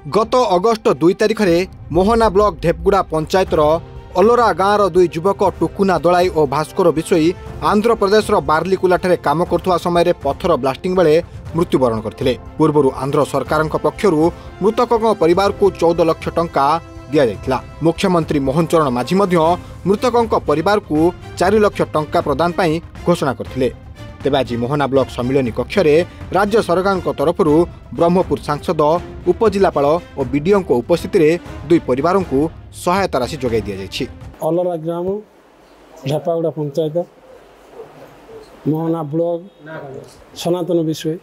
गत अगस्ट 2 तारिख में मोहना ब्लॉक ढेपगुड़ा पंचायतर अलोरा गाँवर दुई युवक टुकुना दलाई और भास्कर विषयी आंध्र प्रदेश बार्लीकुला काम करुवा समय पत्थर ब्लास्टिंग बेले मृत्युवरण करथिले। पूर्व आंध्र सरकार पक्षर मृतकों परिवार को 14 लाख टंका दिया जायतिला। मुख्यमंत्री मोहन चरण माझी मृतकों परिवार को 4 लाख टंका प्रदान पई घोषणा करथिले। तेबे आज मोहना ब्लॉक सम्मिलनी कक्ष राज्य सरकार तरफ ब्रह्मपुर सांसद उपजिलापाल और बीडीओ उपस्थित दुई परिवार को सहायता राशि जोगाई दि जाइछि। अलोरा ग्राम ढेपागुड़ा पंचायत मोहना ब्लॉक सनातन विषय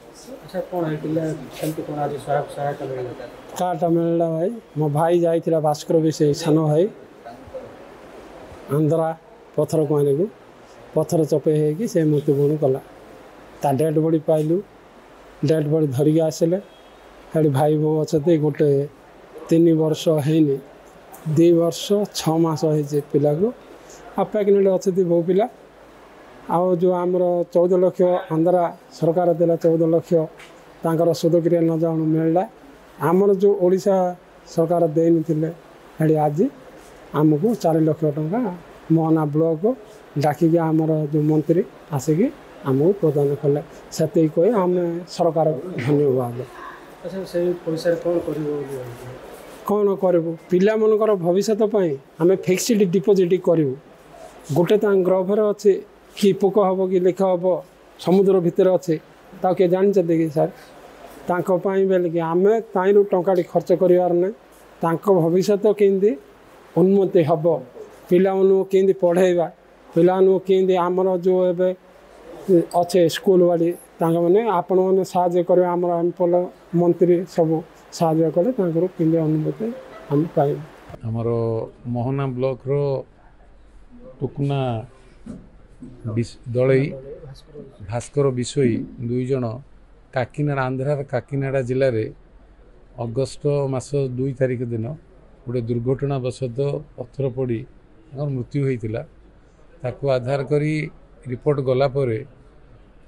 काटा मिलला भाई मो भाई जाइथिला भास्कर विषय सान भाई आंध्रा पत्थर कहने को पत्थर चपे होगी से मृत्युवरण कला। ता डेड बॉडी पाइलु डेड बॉडी धरिकी आसिले हेडी भाई बो अच्छे गोटे 3 वर्ष हैनी 2 वर्ष 6 मास हो पिला को आ प्रेगनेंट अच्छे बो पिला आउ जो आमर 14 लाख आंध्रा सरकार देला 14 लाख तांकर सुदक्रिया न जाणु मिलला। आमर जो ओडिशा सरकार देनी थिले हेडी आज आमको 4 लाख टंका मोहना ब्लॉक डाकिक आमर जो मंत्री आसिकी आमको प्रदान कले से कही आम सरकार धन्यवाद। कौन करूँ पिला मनकर भविष्य आम फिक्सड डिपोजिट करूँ गोटे ग्रभर अच्छे कि पोक हम कि लेख हम समुद्र भितर अच्छे किए जानते कि सर तांपाई बेले कि आम ताई टंका खर्च करार ना भविष्य केमती उन्नति हम पिला केमती पढ़ेगा पिला केमती आमर जो ए अच्छे स्कूल वाली मैंने आपण मैंने साहाय्य करें आम एमपल मंत्री सब साहाय्य कले केमती अनुमति हम पाइबू। आमर मोहना ब्लॉक रो टुकुना दलई भास्कर विषयी दुई जन काकीनाडा आंध्रार काकीनाडा जिले में अगस्ट मास 2 तारिख दिन गोटे दुर्घटनावशत पत्थर पड़ी मृत्यु होता ताकू आधार करी रिपोर्ट गलापर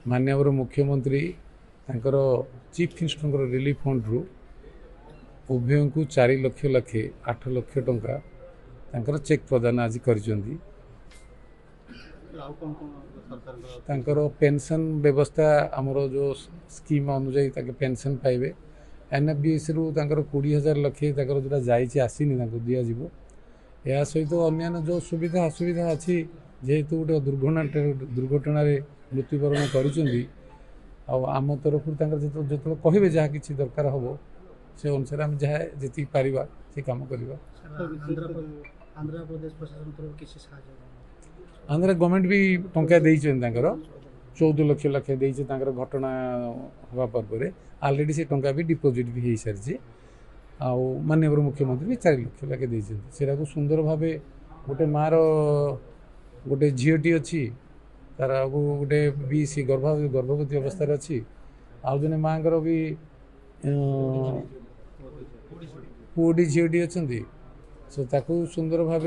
माननीय मुख्यमंत्री तांकर चीफ मिनिस्टर रिलीफ फंड रु उभय को 4 लाख लाखे 8 लाख टंका तांकर चेक प्रदान आज करिसेंती। तांकर पेंशन व्यवस्था आमर जो स्कीम अनुजाई ताके पेंशन पाइबे एनएफबीएस रु तांकर 20,000 लक्षे तांकर जोटा जाइछि आसीनी तांको दिया जिवो। या सहित अन्य जो सुविधा असुविधा अच्छी जेहेतु गोटे दुर्घटना मृत्युवरण करिसेंती आम तरफ जो कहे जहाँ किसी दरकार हम से अनुसार आम जहाँ जी पारिबा से काम करवा। आंध्र गवर्नमेंट भी टंका देइछन 14 लाख लाखे देइछे घटना हवा पर ऑलरेडी से टंका भी डिपोजिट भी हो सारी माननीय मुख्यमंत्री भी 4 लाख लाखे देइछन सेरा को सुंदर भाव गोटे मार गोटे झीटी अच्छी तार गोटे भी सी गर्भवती अवस्था अच्छी आउ जने माँ भी पुओटी झीटी अच्छा सो ताकू सुंदर भाव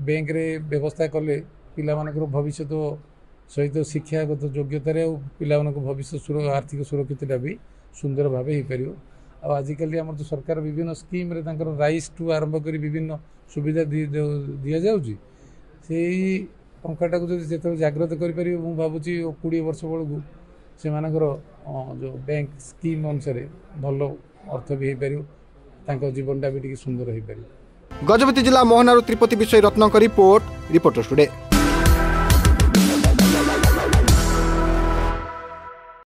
बैंक रे व्यवस्था कले पिला भविष्य सहित शिक्षागत योग्यतार पिला भविष्य आर्थिक सुरक्षित भी सुंदर भाव हो पार। आजिकल आम सरकार विभिन्न स्कीम रे राइस टू आरंभ कर विभिन्न सुविधा दि जाऊँगी से टंकाटा को जो जागृत कर भावुँ 20 वर्ष बेलू से जो बैंक स्कीम अनुसार भल अर्थ भी हो पार जीवनटा भी सुंदर हो पार। गजपति जिला मोहनारू त्रिपति विषय रत्नकर रिपोर्टर स्टूडियो।